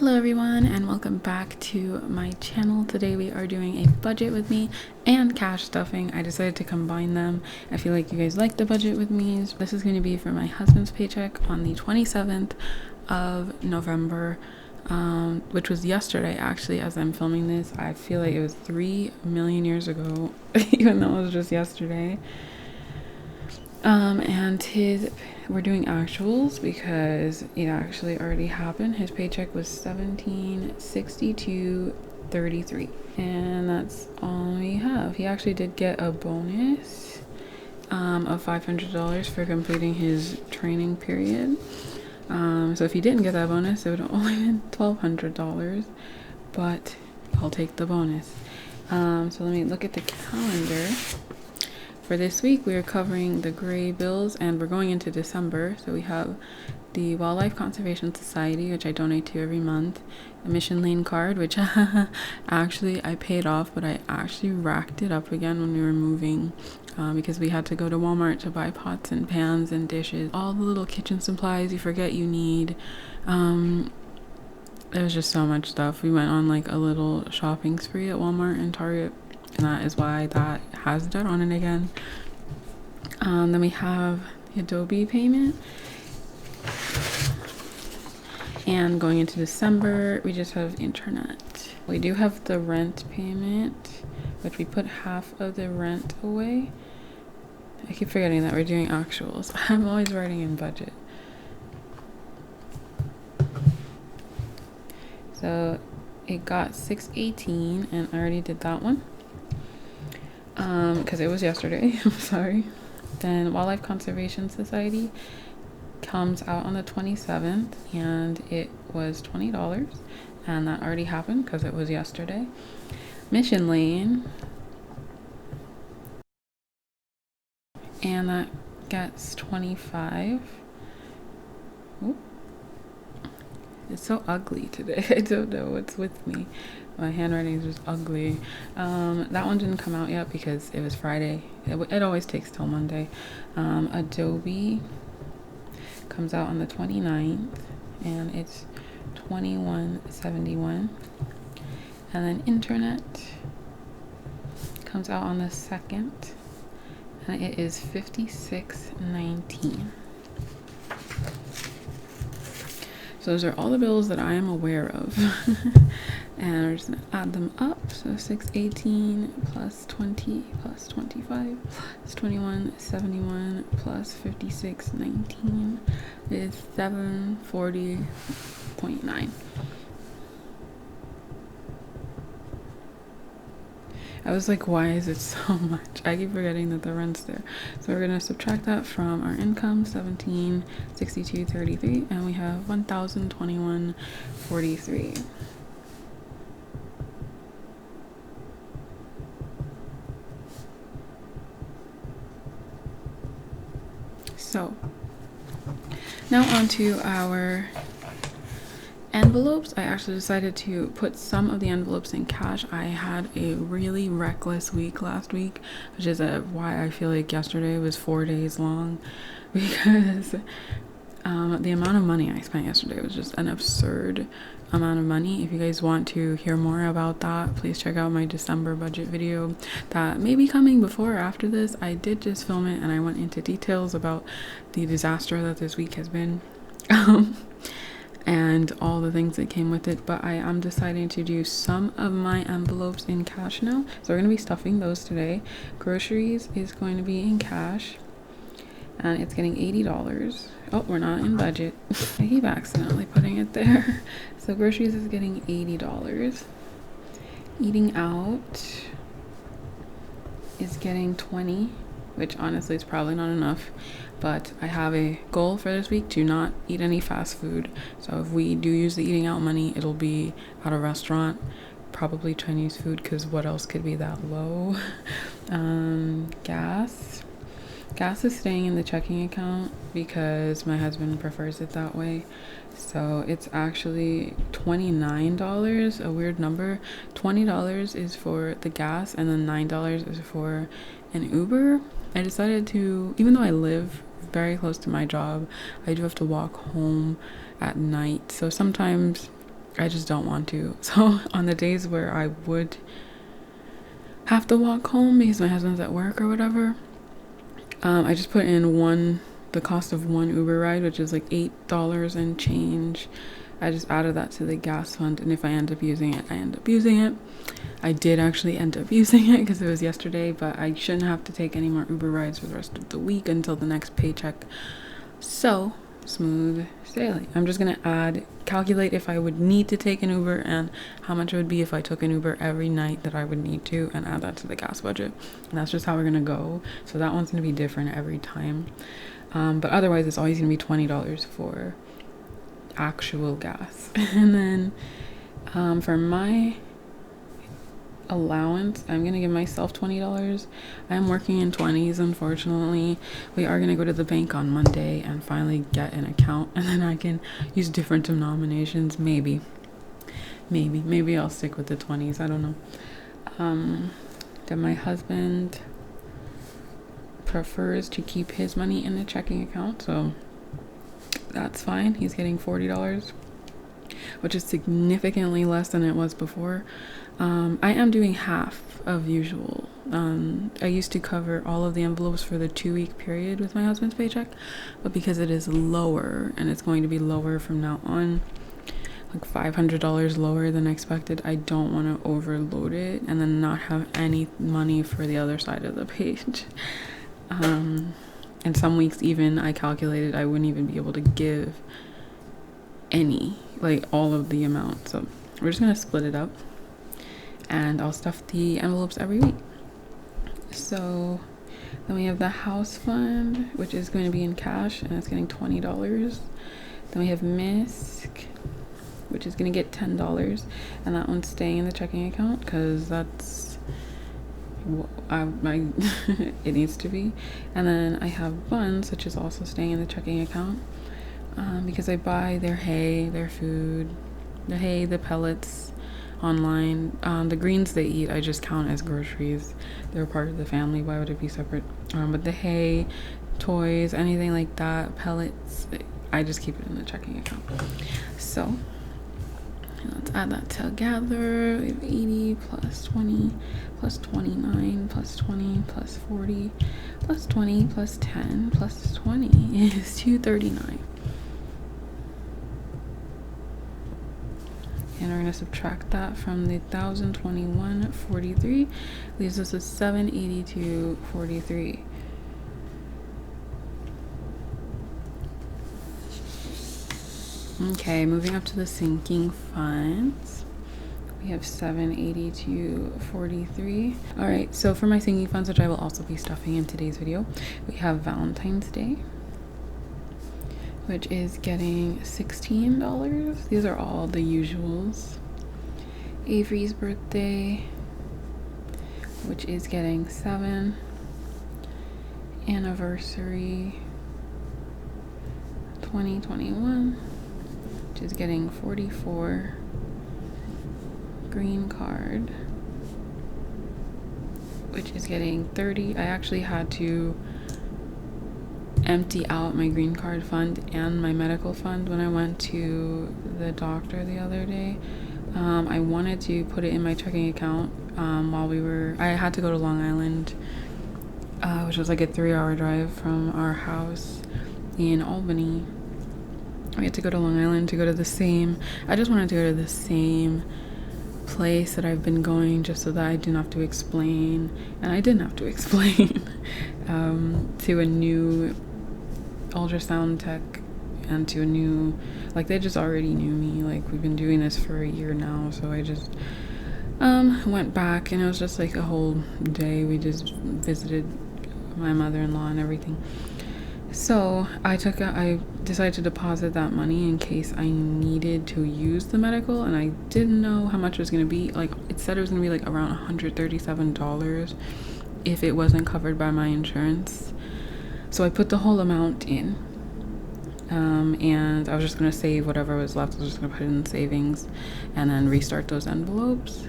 Hello everyone and welcome back to my channel. Today we are doing a budget with me and cash stuffing. I decided to combine them. I feel like you guys like the budget with me. This is going to be for my husband's paycheck on the 27th of November, which was yesterday actually as I'm filming this. I feel like it was 3 million years ago, even though it was just yesterday. We're doing actuals because it actually already happened. His paycheck was $1762.33, and that's all we have. He actually did get a bonus of $500 for completing his training period. So if he didn't get that bonus, it would have only been $1,200, but I'll take the bonus. So let me look at the calendar. For this week, we are covering the gray bills, and we're going into December. So we have the Wildlife Conservation Society, which I donate to every month, the Mission Lane card, which actually I paid off, but I actually racked it up again when we were moving because we had to go to Walmart to buy pots and pans and dishes, all the little kitchen supplies you forget you need. There was just so much stuff. We went on like a little shopping spree at Walmart and Target, and that is why that has debt on it again. Then we have the Adobe payment, and going into December we just have internet. We do have the rent payment, which we put half of the rent away. I keep forgetting that we're doing actuals. I'm always writing in budget. So it got $618, and I already did that one because it was yesterday. I'm sorry. Then Wildlife Conservation Society comes out on the 27th, and it was $20, and that already happened because it was yesterday. Mission Lane, and that gets $25. Ooh. It's so ugly today. I don't know what's with me. My handwriting is just ugly. That one didn't come out yet because it was Friday. It always takes till Monday. Adobe comes out on the 29th, and it's $21.71. And then internet comes out on the 2nd, and it is $56.19. So those are all the bills that I am aware of. And we're just gonna add them up. So 618 plus 20 plus 25 plus 2171 plus 5619 is 740.9. I was like, why is it so much? I keep forgetting that the rent's there. So we're gonna subtract that from our income, $1762.33, and we have $1,021.43. So now on to our envelopes. I actually decided to put some of the envelopes in cash. I had a really reckless week last week, which is why I feel like yesterday was 4 days long, because the amount of money I spent yesterday was just an absurd amount of money. If you guys want to hear more about that, please check out my December budget video that may be coming before or after this. I did just film it, and I went into details about the disaster that this week has been. And all the things that came with it, but I am deciding to do some of my envelopes in cash now. So we're going to be stuffing those today. Groceries is going to be in cash, and it's getting $80. Oh, we're not in budget. I keep accidentally putting it there. So groceries is getting $80. Eating out is getting $20, which honestly is probably not enough, but I have a goal for this week to not eat any fast food. So if we do use the eating out money, it'll be at a restaurant, probably Chinese food, because what else could be that low? Gas is staying in the checking account because my husband prefers it that way. So it's actually $29, a weird number. $20 is for the gas, and then $9 is for an Uber. I decided to, even though I live very close to my job, I do have to walk home at night. So sometimes I just don't want to. So on the days where I would have to walk home because my husband's at work or whatever, I just put in the cost of one Uber ride, which is like $8 and change. I just added that to the gas fund, and if I end up using it, I end up using it. I did actually end up using it because it was yesterday, but I shouldn't have to take any more Uber rides for the rest of the week until the next paycheck. So, smooth sailing. I'm just going to calculate if I would need to take an Uber and how much it would be if I took an Uber every night that I would need to, and add that to the gas budget. And that's just how we're going to go. So that one's going to be different every time. But otherwise, it's always going to be $20 for actual gas. And then for my allowance, I'm gonna give myself $20. I'm working in 20s, unfortunately. We are gonna go to the bank on Monday and finally get an account, and then I can use different denominations. Maybe I'll stick with the 20s. I don't know. Then my husband prefers to keep his money in a checking account, so that's fine. He's getting $40, which is significantly less than it was before. I am doing half of usual. I used to cover all of the envelopes for the 2-week period with my husband's paycheck, but because it is lower, and it's going to be lower from now on, like $500 lower than expected, I don't want to overload it and then not have any money for the other side of the page. And some weeks even, I calculated I wouldn't even be able to give all of the amount. So we're just going to split it up, and I'll stuff the envelopes every week. So then we have the house fund, which is going to be in cash, and it's getting $20. Then we have MISC, which is going to get $10, and that one's staying in the checking account because that's it needs to be. And then I have Buns, which is also staying in the checking account, because I buy their hay, their food, the pellets online. The greens they eat, I just count as groceries. They're part of the family. Why would it be separate? But the hay, toys, anything like that, pellets, I just keep it in the checking account. So let's add that together. We have 80 plus 20 plus 29 plus 20 plus 40 plus 20 plus 10 plus 20 is 239. And we're going to subtract that from the 1,021.43. Leaves us with 782.43. Okay, moving up to the sinking funds. We have 782.43. All right, so for my sinking funds, which I will also be stuffing in today's video, we have Valentine's Day, which is getting $16. These are all the usuals. Avery's birthday, which is getting $7. Anniversary 2021, which is getting $44. Green card, which is getting $30. I actually had to empty out my green card fund and my medical fund when I went to the doctor the other day. I wanted to put it in my checking account I had to go to Long Island, which was like a 3-hour drive from our house in Albany. We had to go to Long Island to go to I just wanted to go to the same place that I've been going, just so that I didn't have to explain, and I didn't have to explain to a new ultrasound tech and to a new, they just already knew me. We've been doing this for a year now, so I just went back, and it was just a whole day. We just visited my mother-in-law and everything. So I decided to deposit that money in case I needed to use the medical, and I didn't know how much it was going to be. It said it was going to be around $137 if it wasn't covered by my insurance. So I put the whole amount in, and I was just going to save whatever was left. I was just going to put it in savings and then restart those envelopes,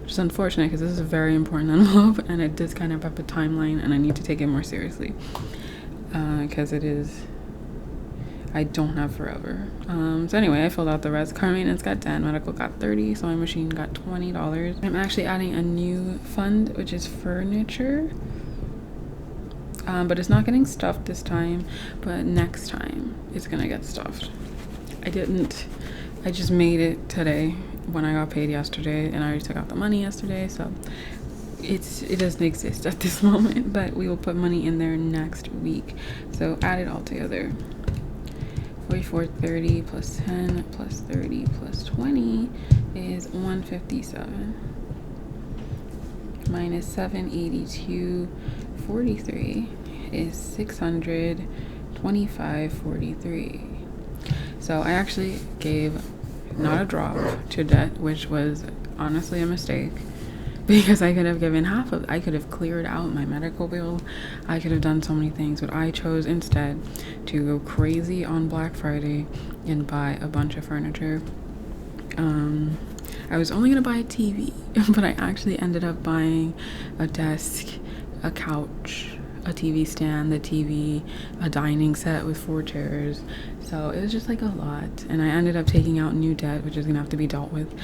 which is unfortunate because this is a very important envelope, and it does kind of have a timeline, and I need to take it more seriously. Because I I don't have forever. So anyway, I filled out the rest. Car maintenance got 10, medical got 30, sewing machine got $20. I'm actually adding a new fund, which is furniture. But it's not getting stuffed this time, but next time it's gonna get stuffed. I just made it today when I got paid yesterday, and I already took out the money yesterday, so it doesn't exist at this moment, but we will put money in there next week. So add it all together. 44.30 plus 10 plus 30 plus 20 is 157. Minus 782.43 is 625.43. So I actually gave not a drop to debt, which was honestly a mistake, because I could have given half of, I could have cleared out my medical bill, I could have done so many things, but I chose instead to go crazy on Black Friday and buy a bunch of furniture. I was only gonna buy a TV, but I actually ended up buying a desk, a couch, a TV stand, the TV, a dining set with 4 chairs. So it was just like a lot, and I ended up taking out new debt, which is gonna have to be dealt with.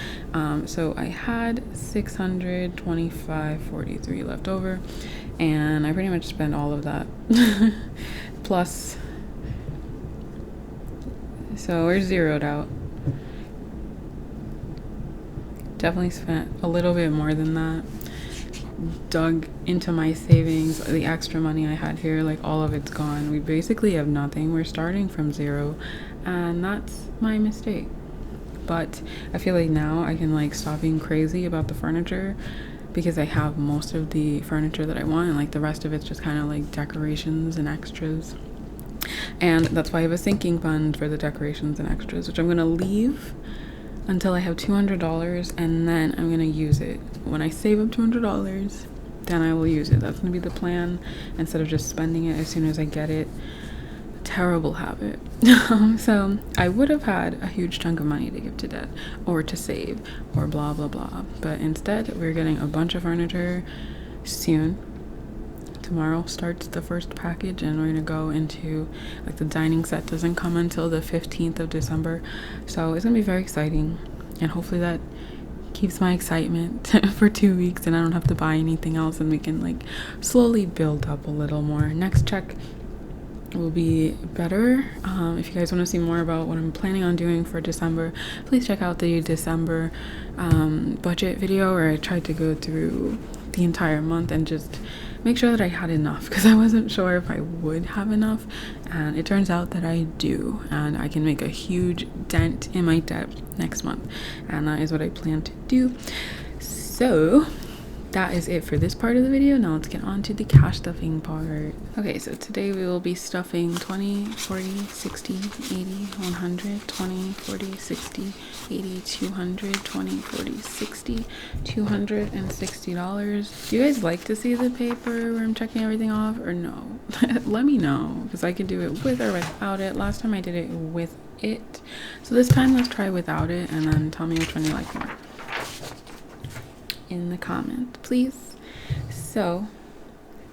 So I had 625.43 left over, and I pretty much spent all of that. Plus, so we're zeroed out. Definitely spent a little bit more than that. Dug into my savings, the extra money I had here, like all of it's gone. We basically have nothing. We're starting from zero, and that's my mistake. But I feel like now I can like stop being crazy about the furniture, because I have most of the furniture that I want, and like the rest of it's just kind of like decorations and extras. And that's why I have a sinking fund for the decorations and extras, which I'm gonna leave until I have $200, and then I'm gonna use it. When I save up $200, then I will use it. That's gonna be the plan, instead of just spending it as soon as I get it. Terrible habit. So I would have had a huge chunk of money to give to debt or to save or blah blah blah, but instead we're getting a bunch of furniture soon. Tomorrow starts the first package, and we're gonna go into, like, the dining set doesn't come until the 15th of December, so it's gonna be very exciting, and hopefully that keeps my excitement for 2 weeks and I don't have to buy anything else, and we can like slowly build up a little more. Next check will be better. If you guys want to see more about what I'm planning on doing for December, please check out the December budget video, where I tried to go through the entire month and just make sure that I had enough, because I wasn't sure if I would have enough, and it turns out that I do, and I can make a huge dent in my debt next month, and that is what I plan to do. So that is it for this part of the video. Now let's get on to the cash stuffing part. Okay, so today we will be stuffing 20, 40, 60, 80, 100, 20, 40, 60, 80, 200, 20, 40, 60, $260. Do you guys like to see the paper where I'm checking everything off, or no? Let me know, because I could do it with or without it. Last time I did it with it, so this time let's try without it, and then tell me which one you like more in the comment, please. So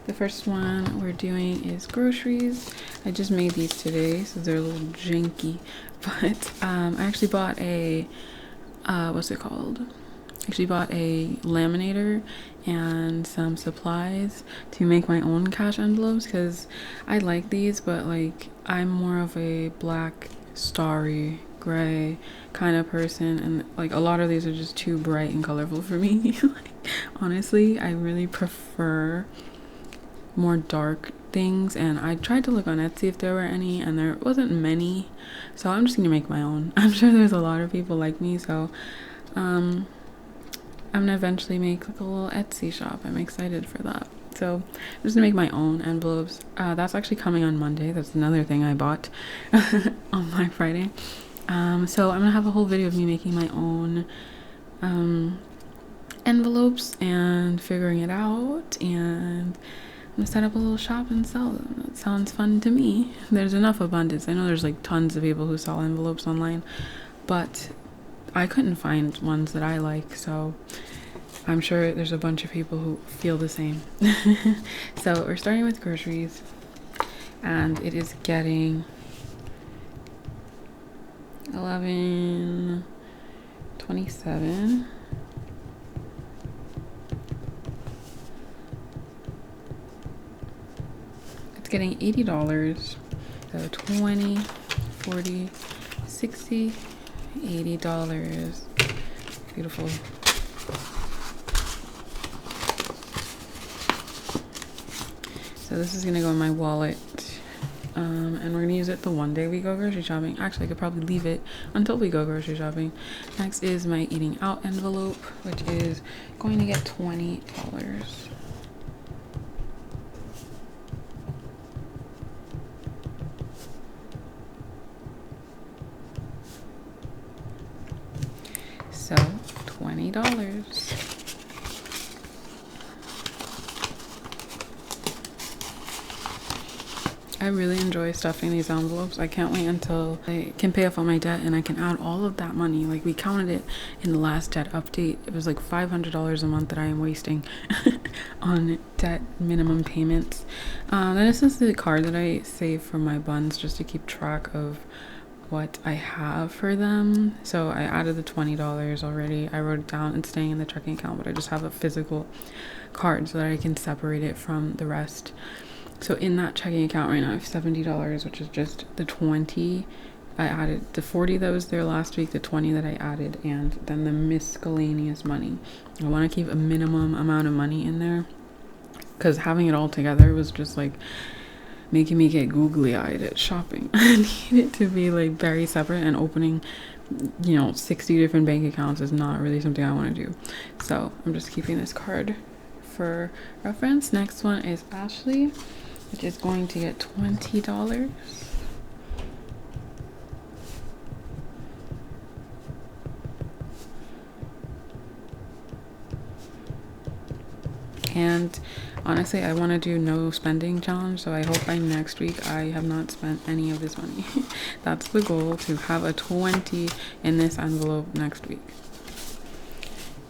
the first one we're doing is groceries. I just made these today, so they're a little janky, but I actually bought a what's it called? Actually bought a laminator and some supplies to make my own cash envelopes, because I like these, but like I'm more of a black, starry, gray kind of person, and like a lot of these are just too bright and colorful for me. Like, honestly, I really prefer more dark things, and I tried to look on Etsy if there were any, and there wasn't many, so I'm just gonna make my own. I'm sure there's a lot of people like me, so I'm gonna eventually make like a little Etsy shop. I'm excited for that. So I'm just gonna make my own envelopes. That's actually coming on Monday. That's another thing I bought on Black Friday. So I'm gonna have a whole video of me making my own envelopes and figuring it out, and I'm gonna set up a little shop and sell them. That sounds fun to me. There's enough abundance. I know there's like tons of people who sell envelopes online, but I couldn't find ones that I like, so I'm sure there's a bunch of people who feel the same. So we're starting with groceries, and it is getting $11.27. It's getting $80. So 20, 40, 60, $80. Beautiful. So this is gonna go in my wallet, and we're gonna use it the one day we go grocery shopping. Actually, I could probably leave it until we go grocery shopping. Next is my eating out envelope, which is going to get $20. So $20. I really enjoy stuffing these envelopes. I can't wait until I can pay off all my debt and I can add all of that money. Like, we counted it in the last debt update. It was like $500 a month that I am wasting on debt minimum payments. And this is the card that I save for my buns just to keep track of what I have for them. So I added the $20 already. I wrote it down. It's staying in the checking account, but I just have a physical card so that I can separate it from the rest. So in that checking account right now, I have $70, which is just the 20 I added, the 40 that was there last week, the 20 that I added, and then the miscellaneous money. I want to keep a minimum amount of money in there because having it all together was just like making me get googly-eyed at shopping. I need it to be like very separate, and opening 60 different bank accounts is not really something I want to do. So I'm just keeping this card for reference. Next one is Ashley, which is going to get $20. And honestly, I want to do no spending challenge, so I hope by next week I have not spent any of this money. That's the goal, to have a 20 in this envelope next week.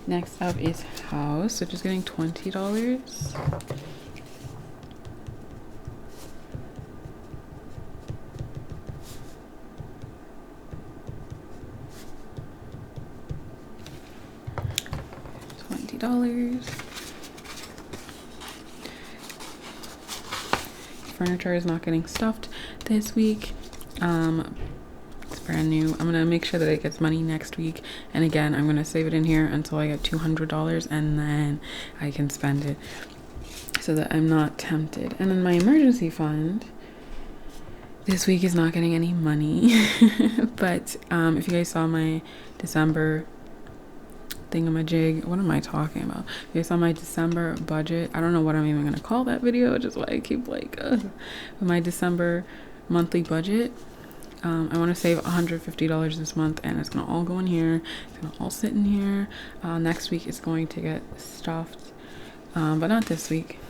Next up is house, which is getting $20. $20. Furniture is not getting stuffed this week. It's brand new. I'm gonna make sure that it gets money next week, and again, I'm gonna save it in here until I get $200, and then I can spend it so that I'm not tempted. And then my emergency fund this week is not getting any money. But if you guys saw my December thingamajig, what am I talking about? If you saw my December budget, I don't know what I'm even gonna call that video, which is why I keep my December monthly budget. I want to save $150 this month, and it's gonna all go in here. It's gonna all sit in here. Next week it's going to get stuffed, but not this week.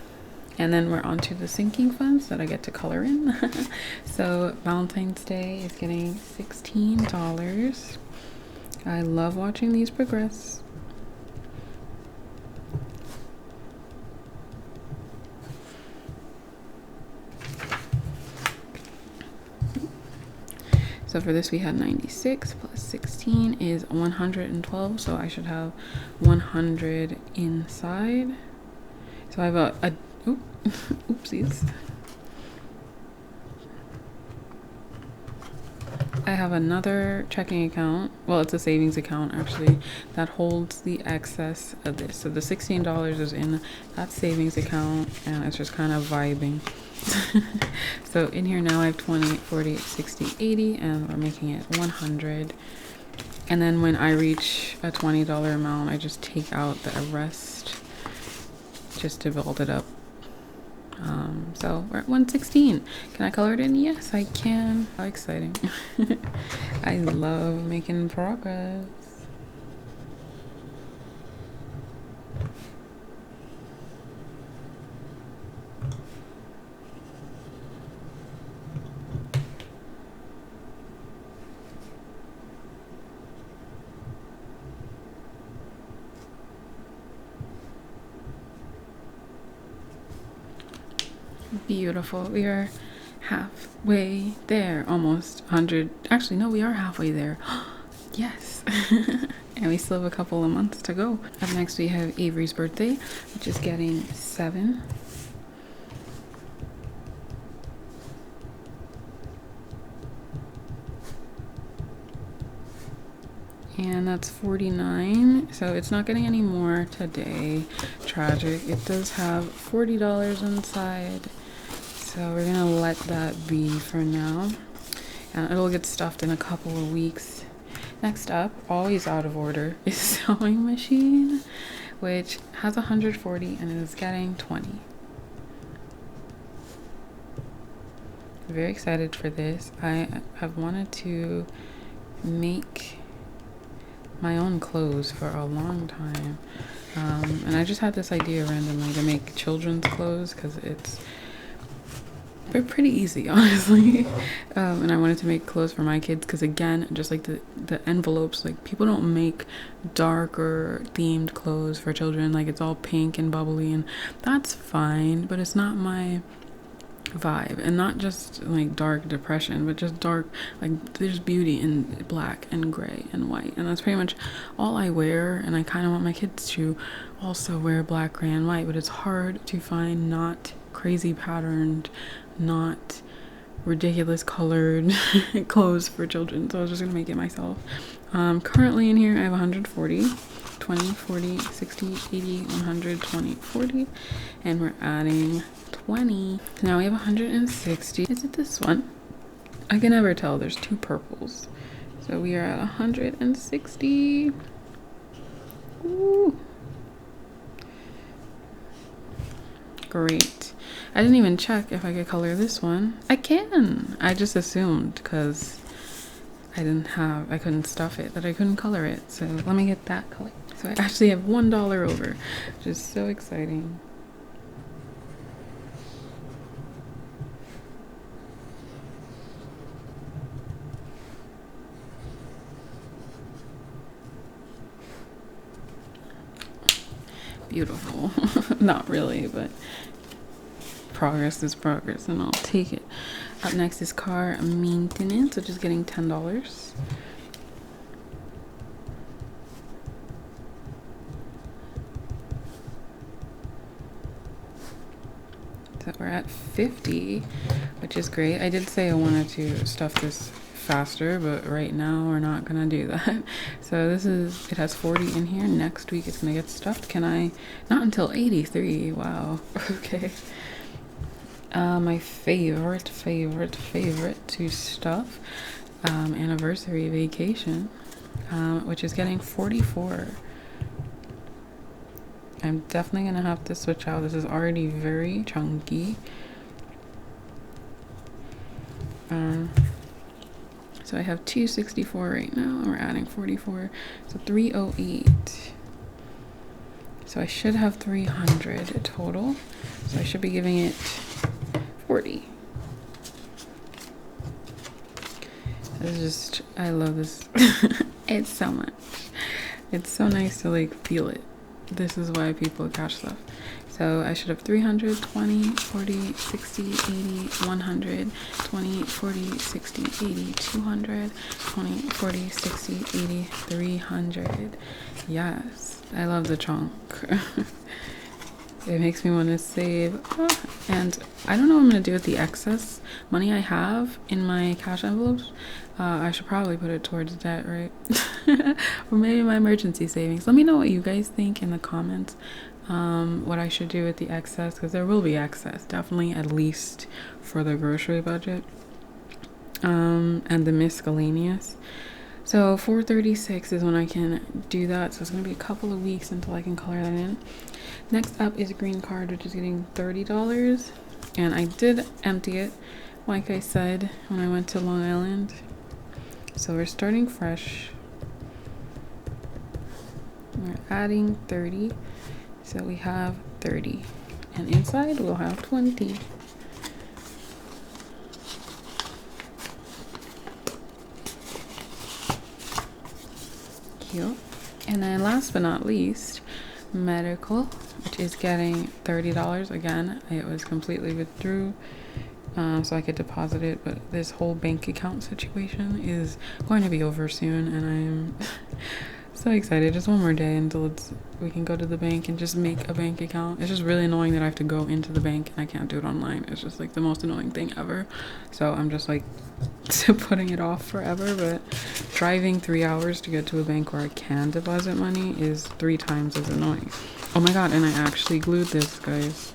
And then we're on to the sinking funds that I get to color in. So Valentine's Day is getting $16. I love watching these progress. So for this we had 96 plus 16 is 112, so I should have 100 inside. So I have oopsies. I have another checking account, well, it's a savings account actually, that holds the excess of this. So the $16 is in that savings account, and it's just kind of vibing. So in here now I have 20, 40, 60, 80, and we're making it 100. And then when I reach a $20 amount, I just take out the rest just to build it up. So we're at 116. Can I color it in? Yes, I can. How exciting. I love making progress. Beautiful. We are halfway there, almost 100. Actually, no, we are halfway there. Yes. And we still have a couple of months to go. Up next, we have Avery's birthday, which is getting 7. And that's 49, so it's not getting any more today. Tragic. It does have $40 inside, so we're gonna let that be for now. And it'll get stuffed in a couple of weeks. Next up, always out of order, is sewing machine, which has 140 and it is getting 20. Very excited for this. I have wanted to make my own clothes for a long time, and I just had this idea randomly to make children's clothes because they're pretty easy, honestly. And I wanted to make clothes for my kids because, again, just like the envelopes, like people don't make darker themed clothes for children. Like it's all pink and bubbly, and that's fine, but it's not my vibe. And not just like dark depression, but just dark, like there's beauty in black and gray and white, and that's pretty much all I wear. And I kind of want my kids to also wear black, gray, and white, but it's hard to find not crazy patterned, not ridiculous colored clothes for children, so I was just gonna make it myself. Currently in here I have 140, 20, 40, 60, 80, 100, 20, 40, and we're adding 20. So now we have 160. Is it this one? I can never tell. There's 2 purples. So we are at 160. Ooh. Great. I didn't even check if I could color this one. I can. I just assumed because I couldn't stuff it, that I couldn't color it. So let me get that color. So I actually have $1 over, which is so exciting. Beautiful. Not really, but progress is progress, and I'll take it. Up next is car maintenance, which is getting $10. So we're at 50, which is great. I did say I wanted to stuff this faster, but right now we're not gonna do that. So it has 40 in here. Next week it's gonna get stuffed. Not until 83. Wow. Okay. My favorite to stuff, anniversary vacation, which is getting 44. I'm definitely gonna have to switch out. This is already very chunky. So I have 264 right now, and we're adding 44, so 308. So I should have 300 total. So I should be giving it 40. I love this. It's so much. It's so nice to like feel it. This is why people catch stuff. So I should have 300, 20, 40, 60, 80, 100, 20, 40, 60, 80, 200, 20, 40, 60, 80, 300. Yes, I love the chunk. It makes me want to save. And I don't know what I'm going to do with the excess money I have in my cash envelopes. I should probably put it towards debt, right? Or maybe my emergency savings. Let me know what you guys think in the comments. What I should do with the excess, because there will be excess, definitely, at least for the grocery budget, and the miscellaneous. So 436 is when I can do that. So it's going to be a couple of weeks until I can color that in. Next up is a green card, which is getting $30. And I did empty it, like I said, when I went to Long Island. So we're starting fresh. We're adding 30. So we have 30. And inside we'll have 20. Cute. And then last but not least, medical, which is getting $30. Again, it was completely withdrew so I could deposit it. But this whole bank account situation is going to be over soon, and I'm so excited. Just one more day until we can go to the bank and just make a bank account. It's just really annoying that I have to go into the bank and I can't do it online. It's just like the most annoying thing ever. So I'm just like putting it off forever. But driving 3 hours to get to a bank where I can deposit money is 3 times as annoying. Oh my god, and I actually glued this, guys.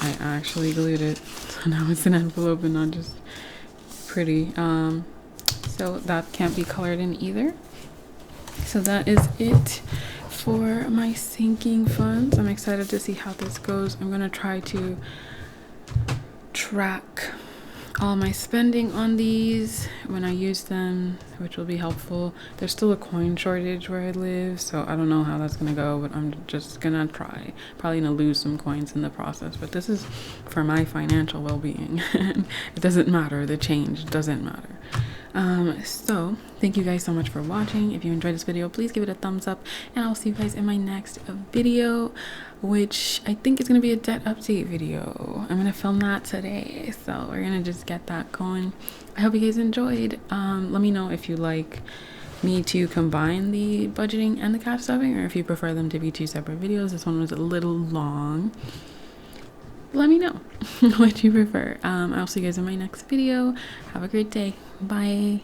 I actually glued it. So now it's an envelope and not just pretty. So that can't be colored in either. So that is it for my sinking funds. I'm excited to see how this goes. I'm gonna try to track all my spending on these when I use them, which will be helpful. There's still a coin shortage where I live, so I don't know how that's gonna go, but I'm just gonna try. Probably gonna lose some coins in the process, but this is for my financial well-being. It doesn't matter, the change doesn't matter. So thank you guys so much for watching. If you enjoyed this video, please give it a thumbs up, and I'll see you guys in my next video, which I think is going to be a debt update video. I'm going to film that today, so we're going to just get that going. I hope you guys enjoyed. Let me know if you like me to combine the budgeting and the cash stuffing, or if you prefer them to be 2 separate videos. This one was a little long. Let me know what you prefer. I'll see you guys in my next video. Have a great day. Bye.